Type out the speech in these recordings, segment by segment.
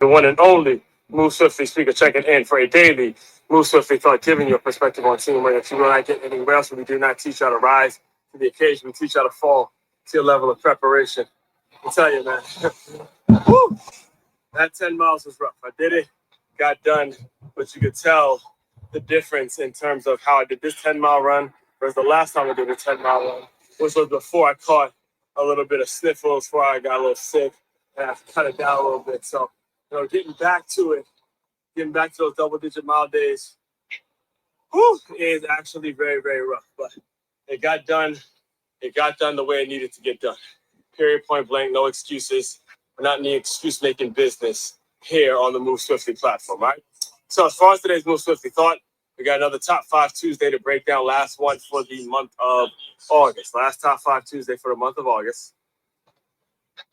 the one and only Move Swiftly speaker, checking in for a daily Move Swiftly thought, giving you a perspective on teamwork that you will not get anywhere else. We do not teach you how to rise to the occasion. We teach you how to fall to your level of preparation. I tell you, man, woo, that 10 miles was rough. I did it, got done, but you could tell the difference in terms of how I did this 10-mile run versus the last time I did a 10-mile run, which was before I caught a little bit of sniffles, before I got a little sick, and I have to cut it down a little bit. So, getting back to it, getting back to those double-digit mile days, is actually very, very rough. But it got done. It got done the way it needed to get done. Period, point blank, no excuses. We're not in the excuse-making business here on the Move Swiftly platform, right? So as far as today's Move Swiftly thought, we got another Top 5 Tuesday to break down. Last one for the month of August. Last Top 5 Tuesday for the month of August.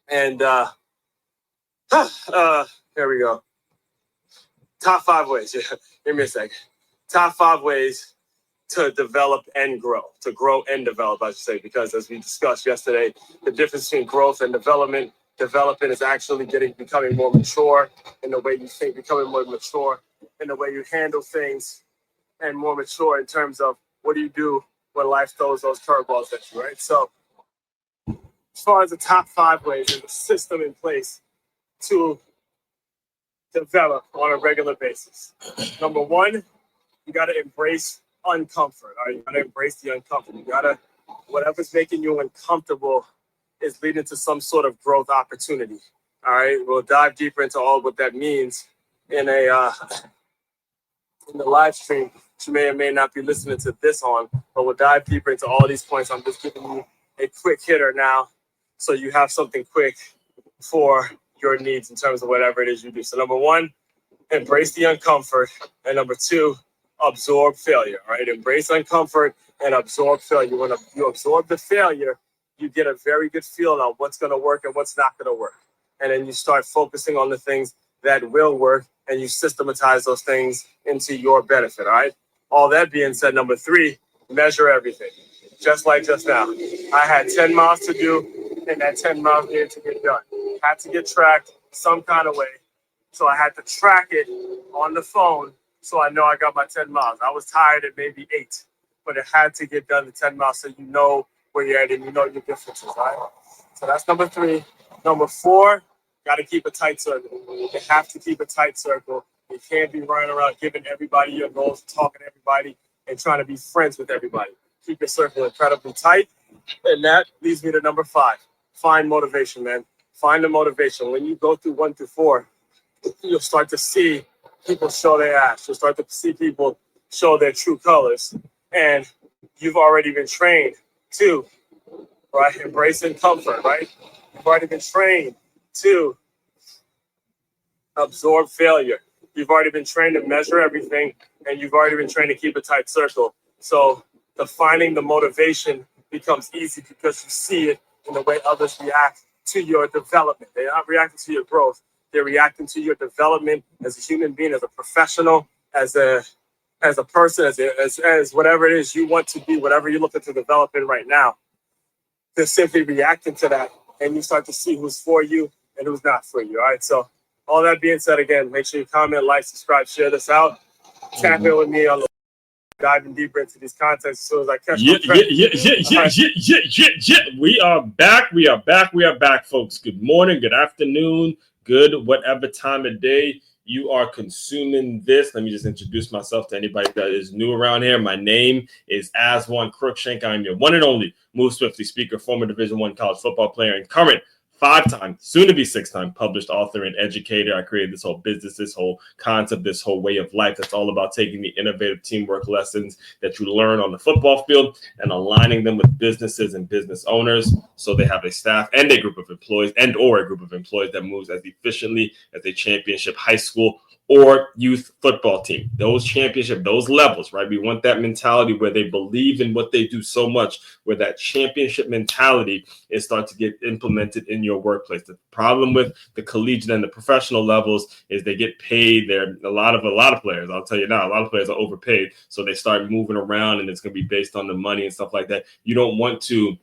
And here we go. Top 5 ways. Give me a second. Top 5 ways to develop and grow. To grow and develop, I should say, because as we discussed yesterday, the difference between growth and development. Development is actually becoming more mature in the way you think, becoming more mature in the way you handle things, and more mature in terms of what do you do when life throws those curveballs at you, right? So as far as the top 5 ways, there's a system in place to develop on a regular basis. Number 1, you got to embrace uncomfort. All right? You got to embrace the uncomfort. You got to, whatever's making you uncomfortable is leading to some sort of growth opportunity. All right, we'll dive deeper into all what that means in the live stream. You may or may not be listening to this on, but we'll dive deeper into all these points. I'm just giving you a quick hitter now, so you have something quick for your needs in terms of whatever it is you do. So number 1, embrace the uncomfort, and number 2, absorb failure. All right, embrace uncomfort and absorb failure. When you absorb the failure, you get a very good feel on what's going to work and what's not going to work. And then you start focusing on the things that will work, and you systematize those things into your benefit, all right? All that being said, number 3, measure everything. Just like just now. I had 10 miles to do, and that 10 miles needed to get done. Had to get tracked some kind of way. So I had to track it on the phone so I know I got my 10 miles. I was tired at maybe 8, but it had to get done to 10 miles so you know where you're at and you know your differences, right? So that's number 3. Number 4, got to keep a tight circle. You have to keep a tight circle. You can't be running around giving everybody your goals, talking to everybody, and trying to be friends with everybody. Keep your circle incredibly tight. And that leads me to number 5. Find motivation, man. Find the motivation. When you go through 1 through 4, you'll start to see people show their ass. You'll start to see people show their true colors. And you've already been trained to, right, embracing comfort, right? You've already been trained to absorb failure. You've already been trained to measure everything, and you've already been trained to keep a tight circle. So finding the motivation becomes easy because you see it in the way others react to your development. They're not reacting to your growth. They're reacting to your development as a human being, as a professional, as a person, as whatever it is you want to be, whatever you're looking to develop in right now. They're simply reacting to that, and you start to see who's for you and who's not for you. All right. So all that being said, again, make sure you comment, like, subscribe, share this out. Tap in with me on the diving deeper into these contexts as soon as I catch We are back. We are back, folks. Good morning, good afternoon, good whatever time of day you are consuming this. Let me just introduce myself to anybody that is new around here. My name is Aswan Crookshank. I'm your one and only Move Swiftly speaker, former Division I college football player, and current 5-time, soon to be 6-time published author and educator. I created this whole business, this whole concept, this whole way of life that's all about taking the innovative teamwork lessons that you learn on the football field and aligning them with businesses and business owners so they have a staff and a group of employees or a group of employees that moves as efficiently as a championship high school or youth football team. Those championship, those levels, right? We want that mentality where they believe in what they do so much, where that championship mentality is start to get implemented in your workplace. The problem with the collegiate and the professional levels is they get paid. There a lot of players, I'll tell you now, a lot of players are overpaid. So they start moving around and it's going to be based on the money and stuff like that. You don't want to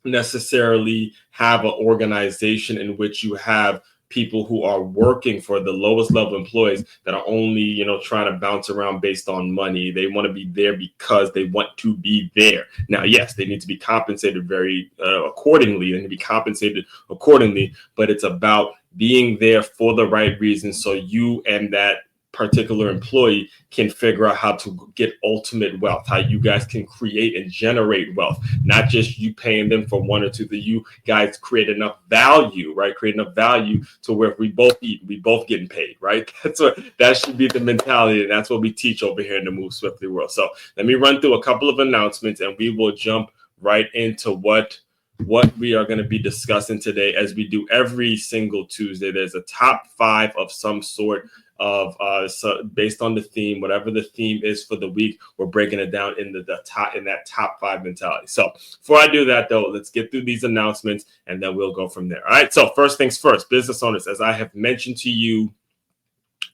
necessarily have an organization in which you have people who are working for the lowest level employees that are only, trying to bounce around based on money. They want to be there because they want to be there. Now, yes, they need to be compensated very accordingly. They need to be compensated accordingly, but it's about being there for the right reasons so you and that particular employee can figure out how to get ultimate wealth, how you guys can create and generate wealth, not just you paying them for one or two, that you guys create enough value, right? Create enough value to where if we both eat, we both getting paid, right? That should be the mentality. And that's what we teach over here in the Move Swiftly world. So let me run through a couple of announcements and we will jump right into what we are going to be discussing today. As we do every single Tuesday, there's a top 5 of some sort of so based on the theme, whatever the theme is for the week, we're breaking it down in the top, in that top 5 mentality. So before I do that though, let's get through these announcements and then we'll go from there. All right. So first things first, business owners, as I have mentioned to you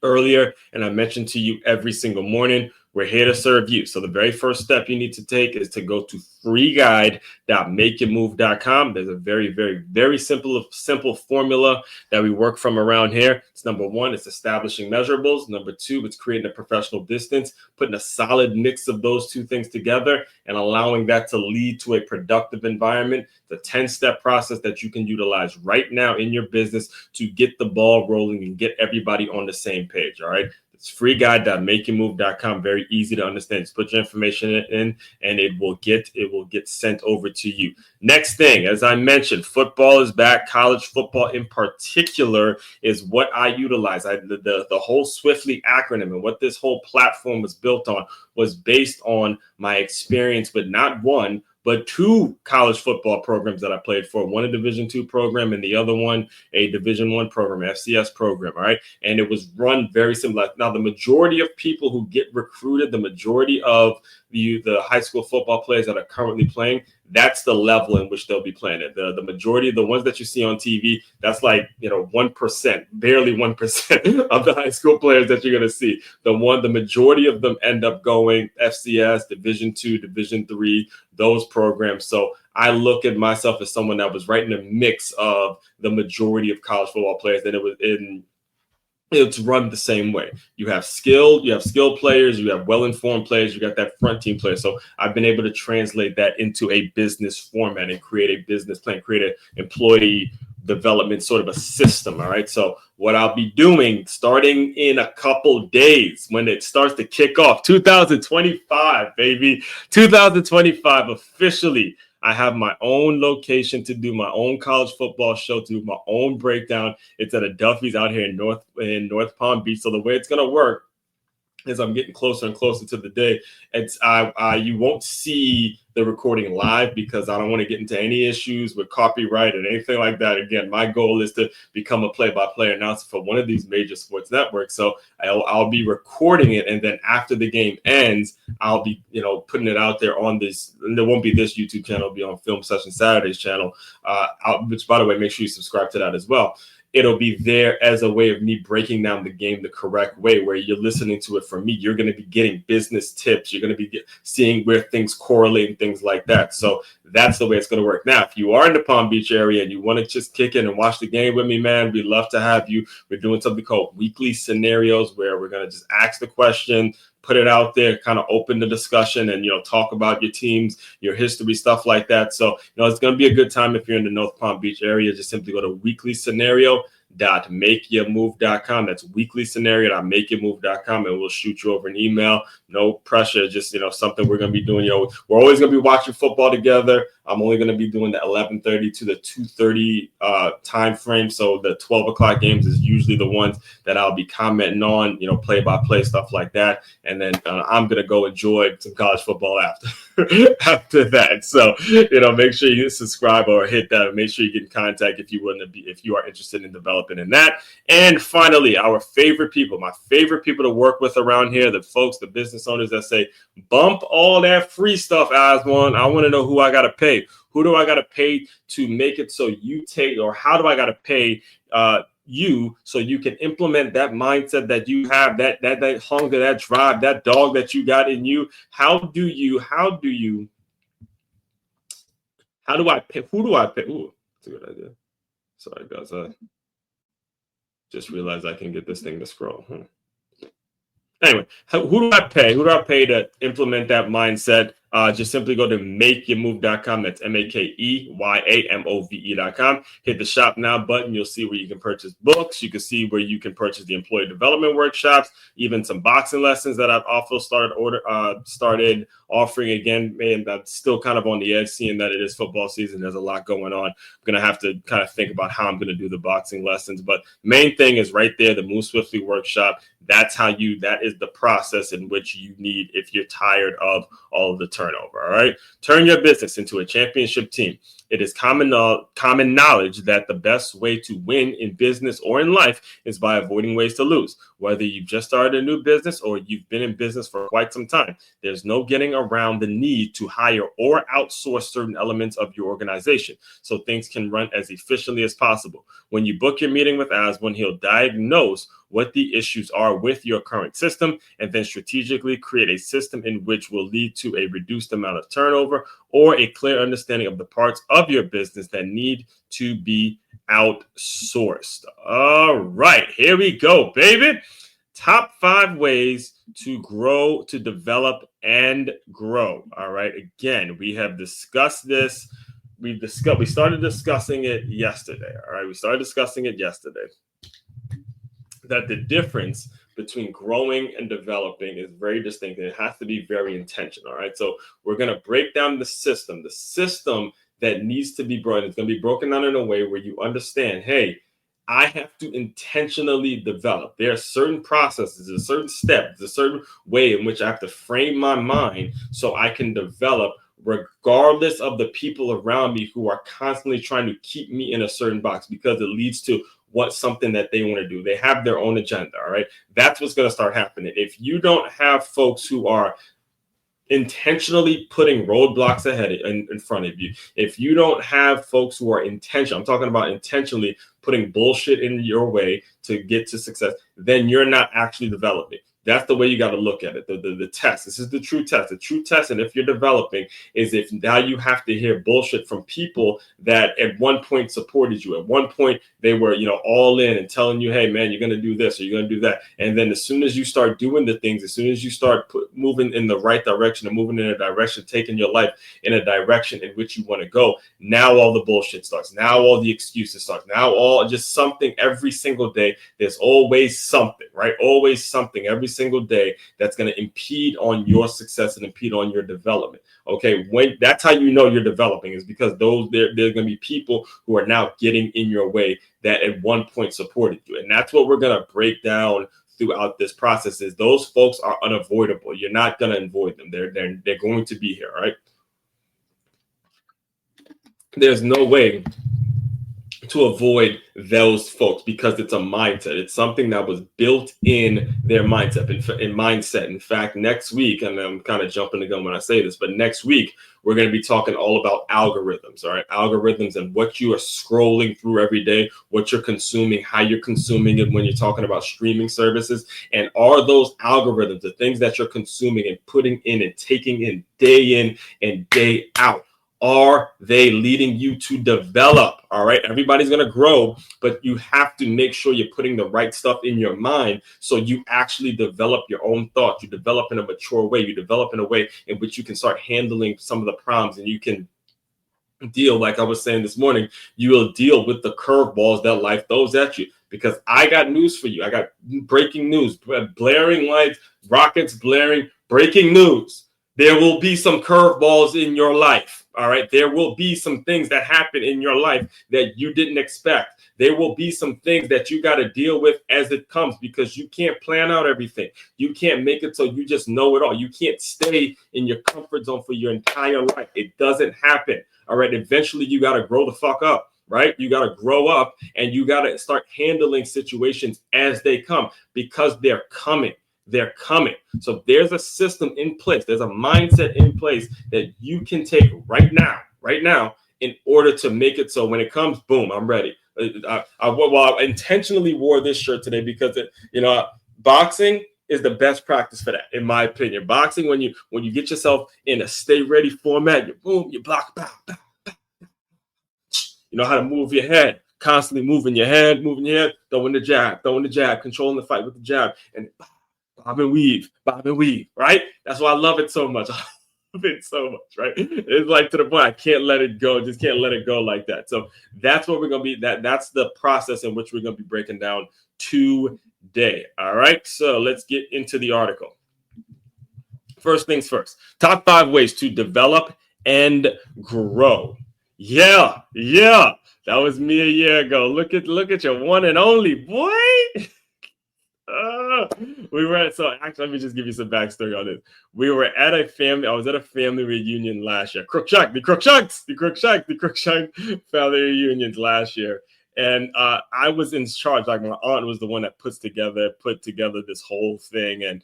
earlier, and I mentioned to you every single morning, we're here to serve you. So the very first step you need to take is to go to freeguide.makeitmove.com. There's a very, very, very simple formula that we work from around here. It's number 1, it's establishing measurables. Number 2, it's creating a professional distance, putting a solid mix of those two things together and allowing that to lead to a productive environment. It's a 10-step process that you can utilize right now in your business to get the ball rolling and get everybody on the same page. All right. It's freeguide.makeitmove.com. Very easy to understand. Just put your information in and it will get sent over to you. Next thing, as I mentioned, football is back. College football in particular is what I utilize. The whole Swiftly acronym and what this whole platform was built on was based on my experience with not one, but 2 college football programs that I played for. One a Division II program and the other one a Division I program, FCS program. All right. And it was run very similar. Now, the majority of people who get recruited, the majority of the high school football players that are currently playing, that's the level in which they'll be playing it. The majority of the ones that you see on TV, that's like, 1%, barely 1% of the high school players that you're going to see. The majority of them end up going FCS, Division II, Division III, those programs. So I look at myself as someone that was right in the mix of the majority of college football players, and it's run the same way. You have skilled players, you have well-informed players, you got that front team player. So I've been able to translate that into a business format and create a business plan, create an employee development sort of a system. All right. So what I'll be doing starting in a couple days when it starts to kick off, 2025, baby, 2025 officially. I have my own location to do my own college football show, to do my own breakdown. It's at a Duffy's out here in North Palm Beach. So the way it's going to work as I'm getting closer and closer to the day, you won't see the recording live because I don't want to get into any issues with copyright and anything like that. Again, my goal is to become a play-by-play announcer for one of these major sports networks. So I'll be recording it, and then after the game ends, I'll be putting it out there on this. And there won't be this YouTube channel; it'll be on Film Session Saturdays channel. Which, by the way, make sure you subscribe to that as well. It'll be there as a way of me breaking down the game the correct way, where you're listening to it from me. You're going to be getting business tips. You're going to be seeing where things correlate and things like that. So that's the way it's going to work. Now, if you are in the Palm Beach area and you want to just kick in and watch the game with me, man, we'd love to have you. We're doing something called weekly scenarios, where we're going to just ask the question, put it out there, kind of open the discussion, and talk about your teams, your history, stuff like that. So it's going to be a good time if you're in the North Palm Beach area. Just simply go to weeklyscenario.makeyourmove.com. That's weeklyscenario.makeyourmove.com, and we'll shoot you over an email. No pressure, just something we're going to be doing. We're always going to be watching football together. I'm only going to be doing the 11:30 to the 2:30 time frame. So the 12 o'clock games is usually the ones that I'll be commenting on, play-by-play stuff like that. And then I'm going to go enjoy some college football after that. So, make sure you subscribe or hit that, and make sure you get in contact if you are interested in developing in that. And finally, my favorite people to work with around here, the folks, the business owners that say, bump all that free stuff, Osborne. I want to know who I got to pay. Who do I got to pay to make it so you take, or how do I got to pay you so you can implement that mindset that you have, that hunger, that drive, that dog that you got in you? How do I pay? Who do I pay? Ooh, that's a good idea. Sorry, guys. Just realized I can get this thing to scroll. Anyway, who do I pay? Who do I pay to implement that mindset? Just simply go to makeyourmove.com. That's makeymove.com. Hit the shop now button. You'll see where you can purchase books. You can see where you can purchase the employee development workshops, even some boxing lessons that I've also started offering again. Man, I'm still kind of on the edge, seeing that it is football season. There's a lot going on. I'm going to have to kind of think about how I'm going to do the boxing lessons. But main thing is right there, the Move Swiftly workshop. That is the process in which you need if you're tired of all of the turnover. All right. Turn your business into a championship team. It is common knowledge that the best way to win in business or in life is by avoiding ways to lose. Whether you've just started a new business or you've been in business for quite some time, there's no getting around the need to hire or outsource certain elements of your organization so things can run as efficiently as possible. When you book your meeting with Aswin, he'll diagnose what the issues are with your current system and then strategically create a system in which will lead to a reduced amount of turnover or a clear understanding of the parts of your business that need to be outsourced. All right, here we go, baby. Top 5 ways to grow, to develop, and grow. All right, again, we have discussed this. We started discussing it yesterday. All right, we started discussing it yesterday. That the difference between growing and developing is very distinct, and it has to be very intentional. All right, so we're going to break down the system that needs to be brought. It's going to be broken down in a way where you understand, hey, I have to intentionally develop. There are certain processes, a certain steps, a certain way in which I have to frame my mind so I can develop, regardless of the people around me who are constantly trying to keep me in a certain box, because it leads to something that they want to do. They have their own agenda. All right. That's what's going to start happening. If you don't have folks who are intentionally putting roadblocks ahead in front of you, if you don't have folks who are intentional, I'm talking about intentionally putting bullshit in your way to get to success, then you're not actually developing. That's the way you got to look at it. The test. This is the true test. The true test, and if you're developing, is if now you have to hear bullshit from people that at one point supported you. At one point, they were, all in and telling you, hey, man, you're going to do this or you're going to do that. And then as soon as you start doing the things, as soon as you start moving in the right direction and moving in a direction, taking your life in a direction in which you want to go, now all the bullshit starts. Now all the excuses start. Now all just something every single day. There's always something, right? Always something every single day that's going to impede on your success and impede on your development. Okay, when that's how you know you're developing, is because there's going to be people who are now getting in your way that at one point supported you. And that's what we're going to break down throughout this process. Is those folks are unavoidable. You're not going to avoid them. They're going to be here, right? There's no way to avoid those folks because it's a mindset. It's something that was built in their mindset. In fact, next week, and I'm kind of jumping the gun when I say this, but next week, we're going to be talking all about algorithms, all right? Algorithms and what you are scrolling through every day, what you're consuming, how you're consuming it when you're talking about streaming services. And are those algorithms, the things that you're consuming and putting in and taking in and day out, are they leading you to develop? All right. Everybody's going to grow, but you have to make sure you're putting the right stuff in your mind so you actually develop your own thoughts. You develop in a mature way. You develop in a way in which you can start handling some of the problems, and you can deal, like I was saying this morning, you will deal with the curveballs that life throws at you. Because I got news for you. I got breaking news, blaring lights, rockets blaring, breaking news. There will be some curveballs in your life. All right. There will be some things that happen in your life that you didn't expect. There will be some things that you got to deal with as it comes, because you can't plan out everything. You can't make it so you just know it all. You can't stay in your comfort zone for your entire life. It doesn't happen. All right. Eventually, you got to grow the fuck up. Right? You got to grow up, and you got to start handling situations as they come, because they're coming. They're coming. So there's a system in place. There's a mindset in place that you can take right now, in order to make it so when it comes, boom, I'm ready. I intentionally wore this shirt today because boxing is the best practice for that, in my opinion. Boxing, when you get yourself in a stay ready format, you block, bow. You know how to move your head. constantly moving your head, throwing the jab, controlling the fight with the jab, and bob and weave, right? That's why I love it so much. I love it so much, right? It's like to the point I can't let it go, just can't let it go like that. So that's what we're gonna be. That's the process in which we're gonna be breaking down today. All right. So let's get into the article. First things first. Top 5 ways to develop and grow. Yeah. That was me a year ago. Look at your one and only, boy. So actually, let me just give you some backstory on this. We were at a family. I was at a family reunion last year. The Crookshank family reunions last year. And I was in charge. Like my aunt was the one that put together this whole thing. And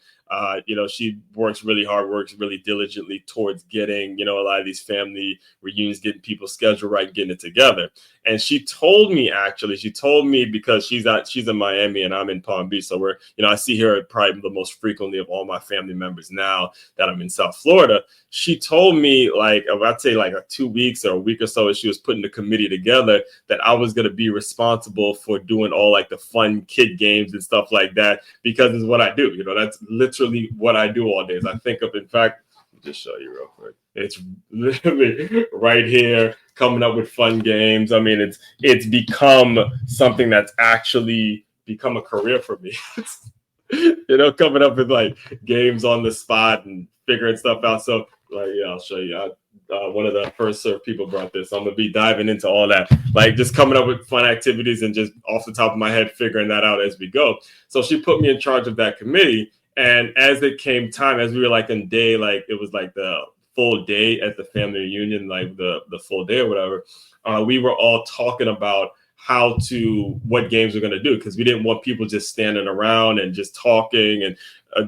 she works really hard, works really diligently towards getting, a lot of these family reunions, getting people's schedule right, getting it together. And she told me because she's in Miami and I'm in Palm Beach. So I see her probably the most frequently of all my family members now that I'm in South Florida. She told me I'd say 2 weeks or a week or so as she was putting the committee together that I was going to be responsible for doing all the fun kid games and stuff like that, because it's what I do. That's literally what I do all day. Is I think of, in fact, let me just show you real quick. It's literally right here, coming up with fun games. I mean, it's become something that's actually become a career for me. Coming up with games on the spot and figuring stuff out. So I'll show you. One of the first people brought this. I'm gonna be diving into all that, just coming up with fun activities and just off the top of my head figuring that out as we go. So she put me in charge of that committee, and as it came time, as we were in day, it was the full day at the family reunion, the full day or whatever, we were all talking about what games we're going to do, because we didn't want people just standing around and just talking and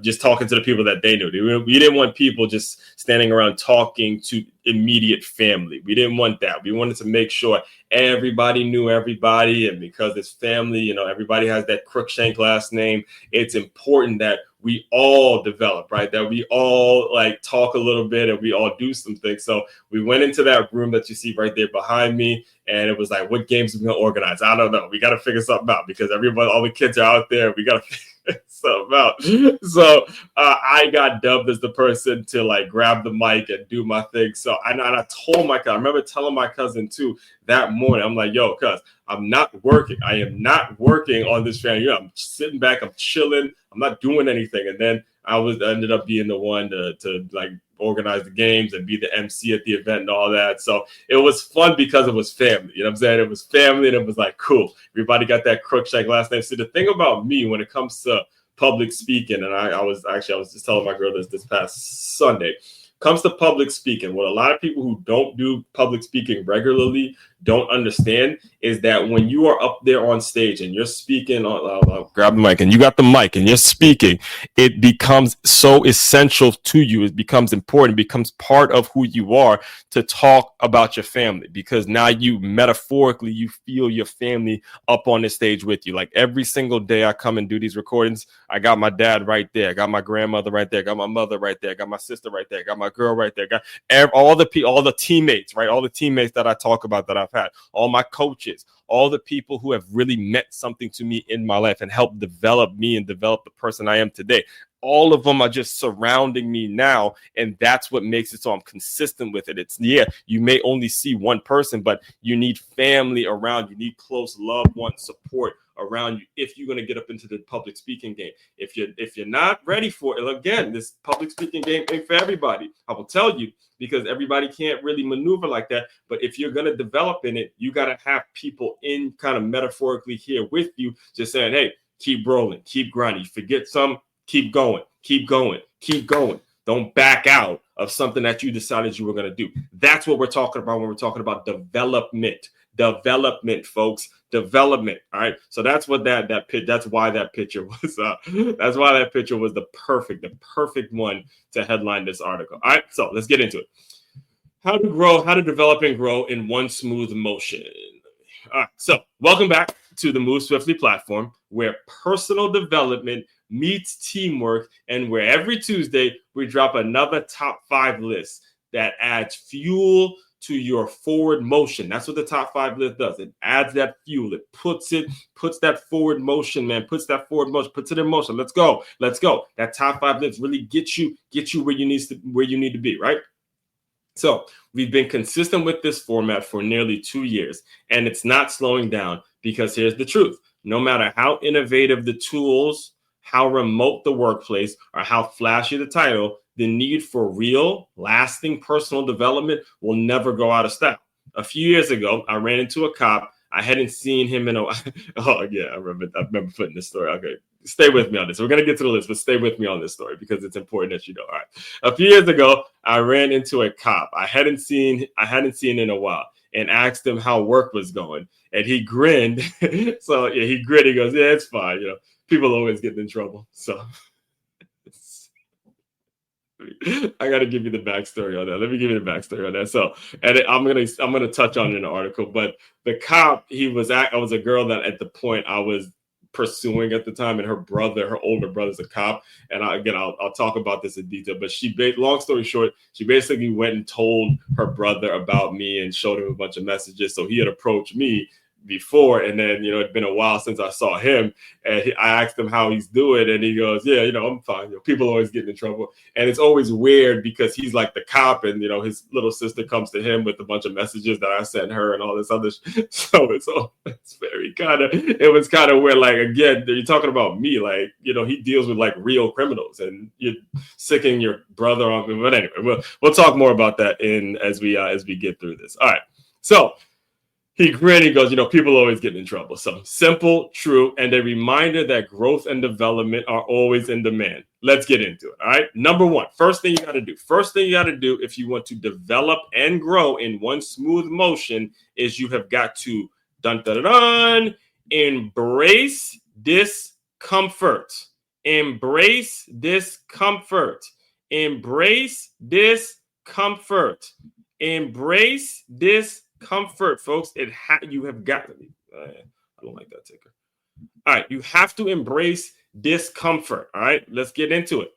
just talking to the people that they knew. We didn't want people just standing around talking to immediate family. We didn't want that. We wanted to make sure everybody knew everybody. And because it's family, everybody has that Crookshank last name. It's important that we all develop, right? That we all talk a little bit and we all do some things. So we went into that room that you see right there behind me. And it was what games are we going to organize? I don't know. We got to figure something out, because all the kids are out there. We got to figure something out. So I got dubbed as the person to grab the mic and do my thing. So I told my cousin, I remember telling my cousin too that morning, I'm like, yo, cuz I'm not working. I am not working on this family. I'm sitting back. I'm chilling. I'm not doing anything. And then I ended up being the one to organize the games and be the MC at the event and all that. So it was fun because it was family. You know what I'm saying? It was family, and it was cool. Everybody got that Crookshank last name. So the thing about me when it comes to public speaking, and I was just telling my girl this past Sunday, comes to public speaking, what a lot of people who don't do public speaking regularly don't understand is that when you are up there on stage and you're speaking, grab the mic and you got the mic and you're speaking, it becomes so essential to you. It becomes important, it becomes part of who you are to talk about your family, because now you metaphorically, you feel your family up on the stage with you. Every single day I come and do these recordings, I got my dad right there, I got my grandmother right there, I got my mother right there, I got my sister right there, I got my girl right there, got all the teammates, right? All the teammates that I talk about that I've had, all my coaches, all the people who have really meant something to me in my life and helped develop me and develop the person I am today. All of them are just surrounding me now. And that's what makes it so I'm consistent with it. You may only see one person, but you need family around. You need close loved ones, support around you if you're going to get up into the public speaking game. If you're not ready for it, again, this public speaking game ain't for everybody. I will tell you, because everybody can't really maneuver like that. But if you're going to develop in it, you got to have people in kind of metaphorically here with you, just saying, hey, keep rolling, keep grinding. Forget some, keep going. Don't back out of something that you decided you were going to do. That's what we're talking about when we're talking about development. Development, folks. Development. All right. So that's what that's why that picture was the perfect one to headline this article. All right. So let's get into it. How to develop and grow in one smooth motion. All right. So welcome back to the Move Swiftly platform, where personal development meets teamwork, and where every Tuesday we drop another top 5 list that adds fuel to your forward motion. That's what the top 5 list does. It adds that fuel. It puts that forward motion, man. Puts it in motion. Let's go. That top 5 list really get you where you need to be, right? So we've been consistent with this format for nearly 2 years, and it's not slowing down, because here's the truth. No matter how innovative the tools, how remote the workplace, or how flashy the title, the need for real, lasting personal development will never go out of style. A few years ago, I ran into a cop. I hadn't seen him in a oh yeah, I remember putting this story. Okay, stay with me on this. We're gonna get to the list, but stay with me on this story because it's important that you know. All right. A few years ago, I ran into a cop I hadn't seen in a while, and asked him how work was going. And he grinned. So yeah, he grinned. He goes, "Yeah, it's fine. You know, people always get in trouble." So I got to give you the backstory on that. Let me give you the backstory on that. So, and I'm gonna touch on it in the article. But the cop, I was a girl that at the point I was pursuing at the time, and her older brother's a cop. And I'll talk about this in detail. But long story short, she basically went and told her brother about me and showed him a bunch of messages. So he had approached me before, and then it'd been a while since I saw him, and I asked him how he's doing, and he goes, "Yeah, I'm fine. People always get in trouble." And it's always weird because he's like the cop, and his little sister comes to him with a bunch of messages that I sent her and all this other so it's very it was kind of weird. Like, again, you're talking about me, like, he deals with like real criminals, and you're sicking your brother on me. But anyway, we'll talk more about that as we get through this. All right, so he grinned. He goes, people always get in trouble. So simple, true, and a reminder that growth and development are always in demand. Let's get into it. All right. Number 1, first thing you got to do if you want to develop and grow in one smooth motion is you have got to embrace discomfort. Embrace discomfort. Embrace discomfort. Embrace discomfort, folks. You have got to be. I don't like that ticker. All right, you have to embrace discomfort. All right, let's get into it.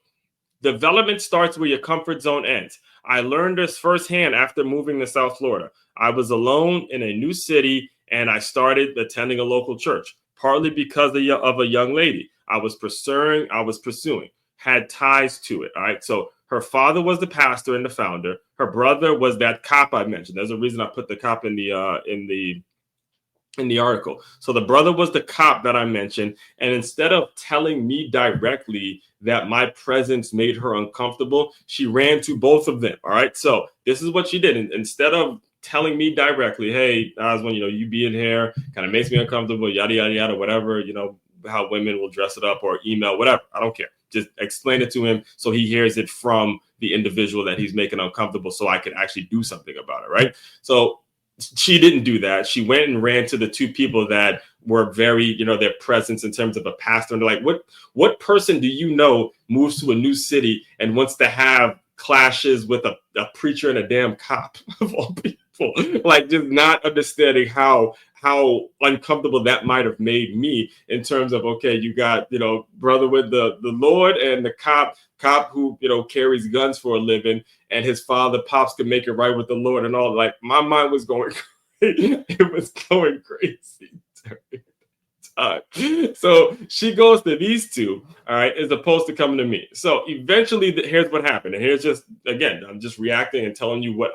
Development starts where your comfort zone ends. I learned this firsthand after moving to South Florida. I was alone in a new city, and I started attending a local church, partly because of a young lady I was pursuing, had ties to it. All right, so her father was the pastor and the founder. Her brother was that cop I mentioned. There's a reason I put the cop in the article. So the brother was the cop that I mentioned. And instead of telling me directly that my presence made her uncomfortable, she ran to both of them. All right. So this is what she did. And instead of telling me directly, "Hey, Oswald, you being here kind of makes me uncomfortable, yada, yada, yada, whatever, how women will dress it up," or email, whatever. I don't care. Just explain it to him so he hears it from the individual that he's making uncomfortable, so I can actually do something about it, right? So she didn't do that. She went and ran to the 2 people that were very, their presence in terms of a pastor. And they're like, what person do you know moves to a new city and wants to have clashes with a preacher and a damn cop of all people? Like, just not understanding how uncomfortable that might have made me in terms of, okay, you got, brother with the Lord and the cop who, carries guns for a living, and his father, pops, can make it right with the Lord and all. Like, my mind was going crazy. It was going crazy. So she goes to these 2, all right, as opposed to coming to me. So eventually, here's what happened. And here's just, again, I'm just reacting and telling you what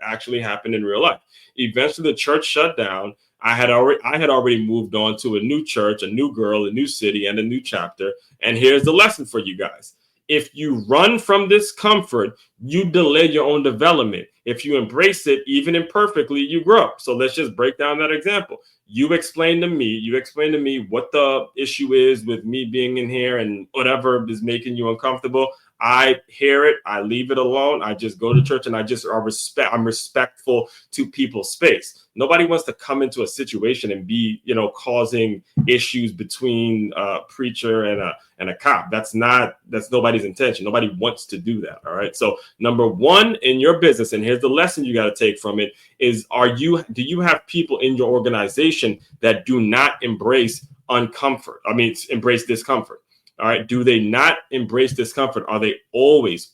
actually happened in real life. Eventually, the church shut down. I had already moved on to a new church, a new girl, a new city, and a new chapter. And here's the lesson for you guys. If you run from discomfort, you delay your own development. If you embrace it, even imperfectly, you grow. So let's just break down that example. You explain to me what the issue is with me being in here and whatever is making you uncomfortable. I hear it. I leave it alone. I just go to church, and I'm respectful to people's space. Nobody wants to come into a situation and be, causing issues between a preacher and a cop. That's nobody's intention. Nobody wants to do that. All right. So number 1 in your business, and here's the lesson you got to take from it, is do you have people in your organization that do not embrace embrace discomfort? All right. Do they not embrace discomfort? Are they always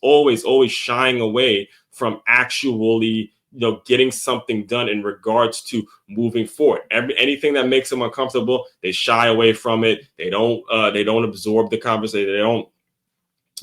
shying away from actually getting something done in regards to moving forward. Anything that makes them uncomfortable, they shy away from it. They don't absorb the conversation.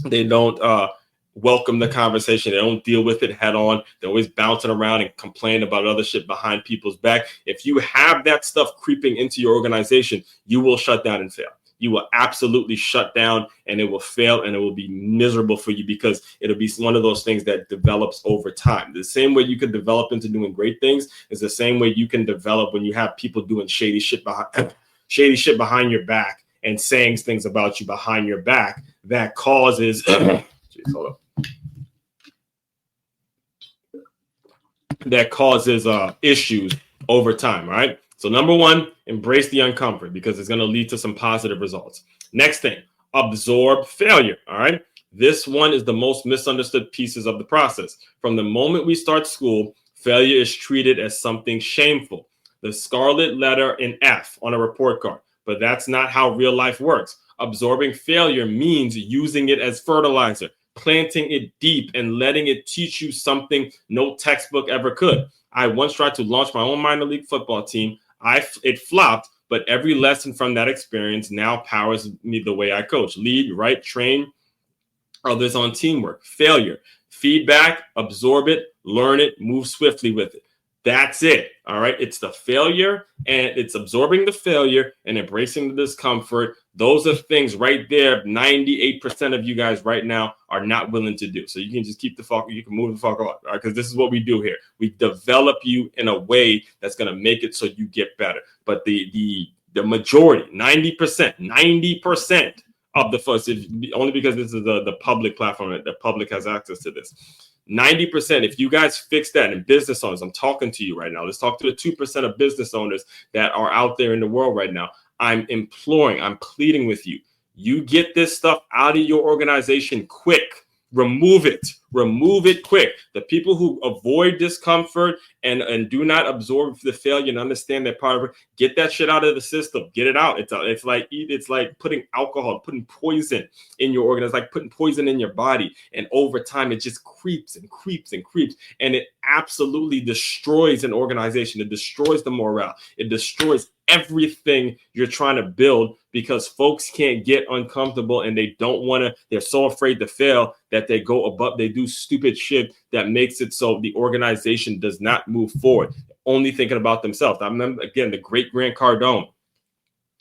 They don't welcome the conversation. They don't deal with it head on. They're always bouncing around and complaining about other shit behind people's back. If you have that stuff creeping into your organization, you will shut down and fail. You will absolutely shut down, and it will fail, and it will be miserable for you, because it'll be one of those things that develops over time. The same way you could develop into doing great things is the same way you can develop when you have people doing shady shit behind your back and saying things about you behind your back that causes issues over time, right? So number one, embrace the uncomfort, because it's going to lead to some positive results. Next thing, absorb failure, all right? This one is the most misunderstood pieces of the process. From the moment we start school, failure is treated as something shameful. The scarlet letter in F on a report card, but that's not how real life works. Absorbing failure means using it as fertilizer, planting it deep and letting it teach you something no textbook ever could. I once tried to launch my own minor league football team. It flopped, but every lesson from that experience now powers me the way I coach, lead, write, train others on teamwork. Failure, feedback, absorb it, learn it, move swiftly with it. That's it. All right. It's the failure, and it's absorbing the failure and embracing the discomfort. Those are things right there. 98% of you guys right now are not willing to do. So you can just you can move the fuck on, right? Because this is what we do here. We develop you in a way that's going to make it so you get better. But the majority, 90% of the first, only because this is the public platform, that the public has access to this. 90%, if you guys fix that, and business owners, I'm talking to you right now. Let's talk to the 2% of business owners that are out there in the world right now. I'm pleading with you. You get this stuff out of your organization quick. Remove it quick. The people who avoid discomfort and do not absorb the failure and understand that part of it, get that shit out of the system. Get it out. It's like putting alcohol, putting poison in your organ. It's like putting poison in your body. And over time, it just creeps and creeps and creeps. And it absolutely destroys an organization. It destroys the morale. It destroys everything you're trying to build, because folks can't get uncomfortable, and they're so afraid to fail that they do stupid shit that makes it so the organization does not move forward, only thinking about themselves. I remember, again, the great Grant Cardone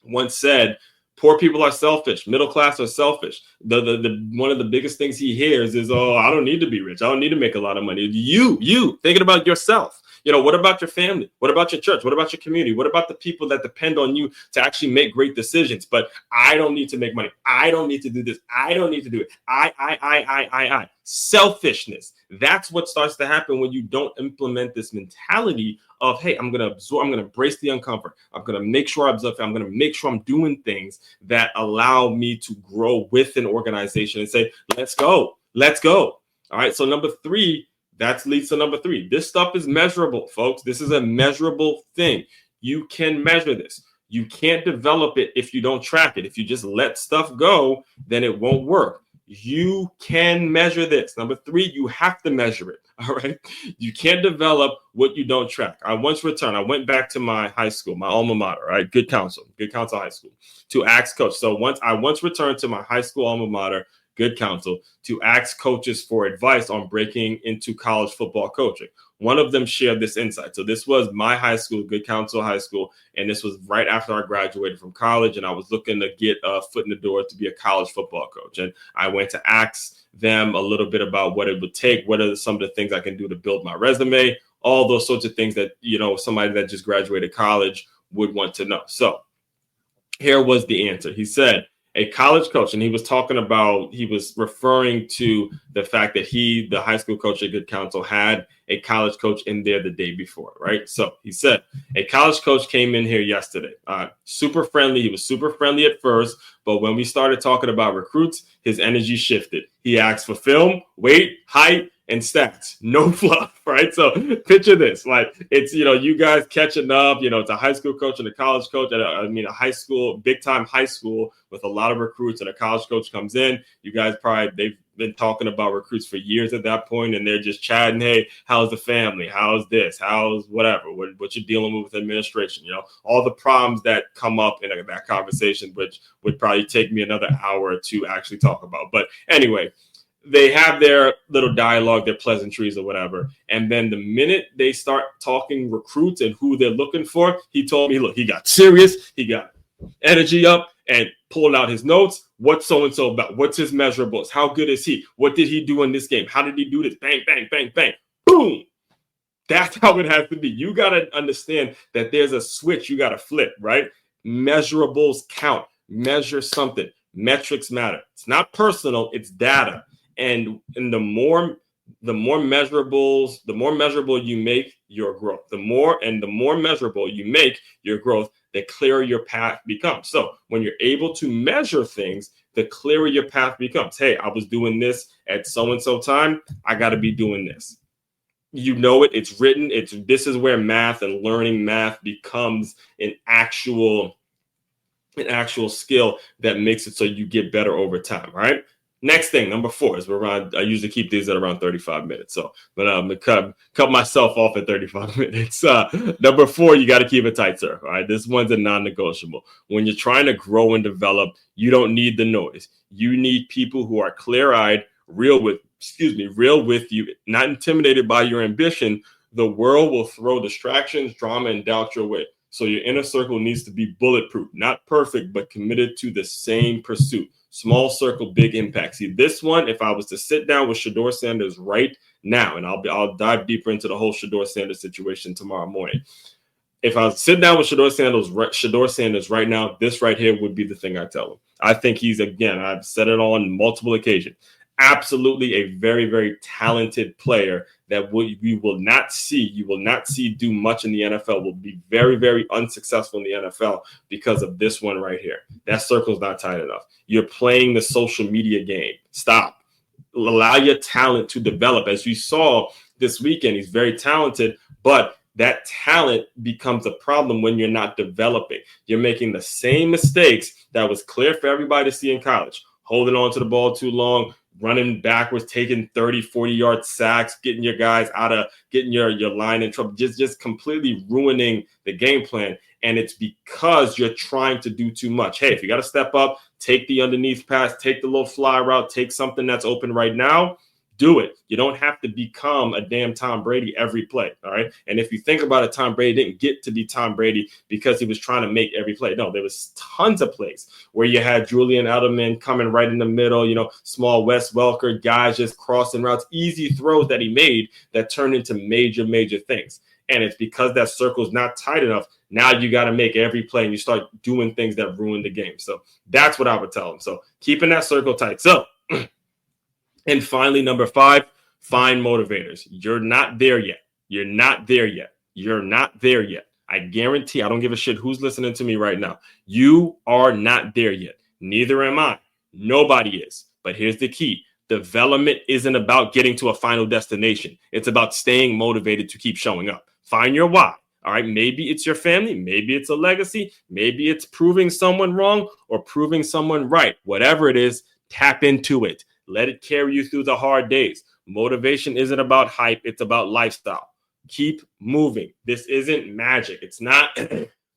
once said, poor people are selfish, middle class are selfish. The one of the biggest things he hears is, oh, I don't need to be rich. I don't need to make a lot of money. You thinking about yourself. What about your family? What about your church? What about your community? What about the people that depend on you to actually make great decisions? But I don't need to make money. I don't need to do this. I don't need to do it. I. Selfishness. That's what starts to happen when you don't implement this mentality of, hey, I'm going to embrace the uncomfort. I'm going to make sure I'm going to make sure I'm doing things that allow me to grow with an organization and say, let's go. All right. So number 3, that leads to number 3. This stuff is measurable, folks. This is a measurable thing. You can measure this. You can't develop it if you don't track it. If you just let stuff go, then it won't work. You can measure this. Number 3, you have to measure it. All right. You can't develop what you don't track. I went back to my high school, my alma mater, right? Good Counsel High School, to ask coach. So I once returned to my high school alma mater, Good Counsel, to ask coaches for advice on breaking into college football coaching. One of them shared this insight. So this was my high school, Good Counsel High School, and this was right after I graduated from college, and I was looking to get a foot in the door to be a college football coach. And I went to ask them a little bit about what it would take, what are some of the things I can do to build my resume, all those sorts of things that, somebody that just graduated college would want to know. So here was the answer. He said, a college coach, and he was referring to the fact that the high school coach at Good Counsel, had a college coach in there the day before, right? So he said, a college coach came in here yesterday, super friendly. He was super friendly at first, but when we started talking about recruits, his energy shifted. He asked for film, weight, height, and stats, no fluff, right? So picture this, like it's, you guys catching up, it's a high school coach and a college coach, and a high school, big time high school with a lot of recruits, and a college coach comes in. You guys they've been talking about recruits for years at that point, and they're just chatting, hey, how's the family? How's this? How's whatever? What you're dealing with administration? All the problems that come up in that conversation, which would probably take me another hour to actually talk about. But anyway, they have their little dialogue, their pleasantries or whatever. And then the minute they start talking recruits and who they're looking for, he told me, look, he got serious. He got energy up and pulled out his notes. What's so-and-so about? What's his measurables? How good is he? What did he do in this game? How did he do this? Bang, bang, bang, bang. Boom. That's how it has to be. You got to understand that there's a switch you got to flip, right? Measurables count. Measure something. Metrics matter. It's not personal. It's data. And the more measurables, the more measurable you make your growth. The more measurable you make your growth, the clearer your path becomes. So when you're able to measure things, the clearer your path becomes. Hey, I was doing this at so-and-so time. I got to be doing this. It's written. This is where math and learning math becomes an actual skill that makes it so you get better over time, right? Next thing, number 4 is I usually keep these at around 35 minutes. So, but I'm going to cut myself off at 35 minutes. Number 4, you got to keep it tight, sir. All right. This one's a non-negotiable. When you're trying to grow and develop, you don't need the noise. You need people who are clear-eyed, real with you, not intimidated by your ambition. The world will throw distractions, drama, and doubt your way. So your inner circle needs to be bulletproof, not perfect, but committed to the same pursuit. Small circle, big impact. See, this one, if I was to sit down with Shedeur Sanders right now, and I'll dive deeper into the whole Shedeur Sanders situation tomorrow morning. If I sit down with Shedeur Sanders right now, this right here would be the thing I tell him. I think he's, again, I've said it on multiple occasions, absolutely a very, very talented player that you will not see do much in the NFL, will be very, very unsuccessful in the NFL because of this one right here. That circle's not tight enough. You're playing the social media game. Stop. Allow your talent to develop. As you saw this weekend, he's very talented, but that talent becomes a problem when you're not developing. You're making the same mistakes that was clear for everybody to see in college. Holding on to the ball too long, running backwards, taking 30, 40-yard sacks, getting your guys getting your line in trouble, just completely ruining the game plan. And it's because you're trying to do too much. Hey, if you got to step up, take the underneath pass, take the little fly route, take something that's open right now, do it. You don't have to become a damn Tom Brady every play, all right? And if you think about it, Tom Brady didn't get to be Tom Brady because he was trying to make every play. No, there was tons of plays where you had Julian Edelman coming right in the middle, small Wes Welker, guys just crossing routes, easy throws that he made that turned into major, major things. And it's because that circle's not tight enough. Now you got to make every play and you start doing things that ruin the game. So that's what I would tell him. So keeping that circle tight. So, and finally, number 5, find motivators. You're not there yet. You're not there yet. You're not there yet. I guarantee, I don't give a shit who's listening to me right now. You are not there yet. Neither am I. Nobody is. But here's the key. Development isn't about getting to a final destination. It's about staying motivated to keep showing up. Find your why. All right. Maybe it's your family. Maybe it's a legacy. Maybe it's proving someone wrong or proving someone right. Whatever it is, tap into it. Let it carry you through the hard days. Motivation isn't about hype. It's about lifestyle. Keep moving. This isn't magic. It's not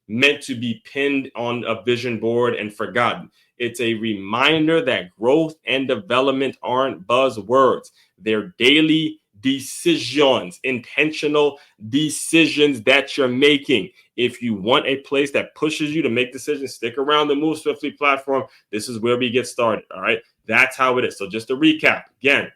meant to be pinned on a vision board and forgotten. It's a reminder that growth and development aren't buzzwords. They're daily decisions, intentional decisions that you're making. If you want a place that pushes you to make decisions, stick around the Move Swiftly platform. This is where we get started. All right. That's how it is. So just to recap again,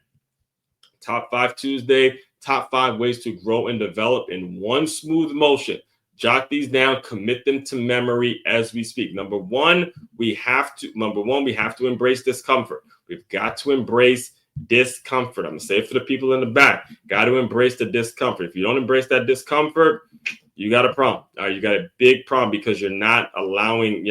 Top 5 Tuesday, top 5 ways to grow and develop in one smooth motion. Jot these down, commit them to memory as we speak. Number one, we have to embrace discomfort. We've got to embrace discomfort. I'm going to say it for the people in the back. Got to embrace the discomfort. If you don't embrace that discomfort, You got a problem. All right, you got a big problem because you're not allowing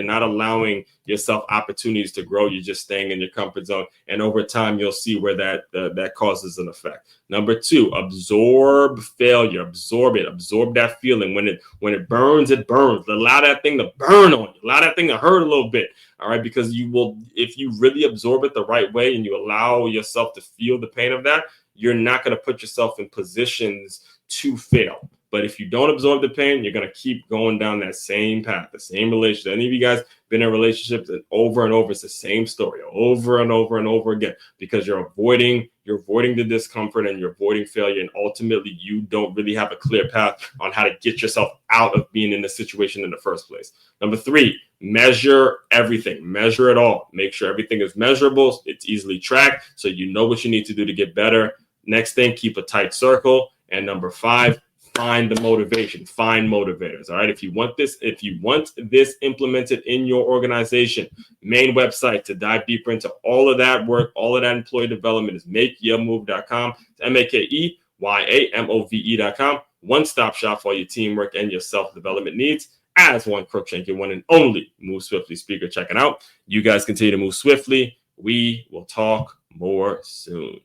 yourself opportunities to grow. You're just staying in your comfort zone, and over time, you'll see where that causes an effect. Number 2, absorb failure. Absorb it. Absorb that feeling. When it burns, it burns. Allow that thing to burn on you. Allow that thing to hurt a little bit. All right, because you will, if you really absorb it the right way and you allow yourself to feel the pain of that, you're not going to put yourself in positions to fail. But if you don't absorb the pain, you're going to keep going down that same path, the same relationship. Any of you guys been in relationships and over, it's the same story over and over and over again, because you're avoiding the discomfort and you're avoiding failure. And ultimately, you don't really have a clear path on how to get yourself out of being in the situation in the first place. Number 3, measure everything. Measure it all. Make sure everything is measurable. It's easily tracked, so you know what you need to do to get better. Next thing, keep a tight circle. And number 5, find the motivation. Find motivators. All right. If you want this implemented in your organization, main website to dive deeper into all of that work, all of that employee development is makeyourmove.com. It's MakeYamove.com. One-stop shop for all your teamwork and your self-development needs. As one Crookshank, your one and only Move Swiftly speaker. Check it out. You guys continue to move swiftly. We will talk more soon.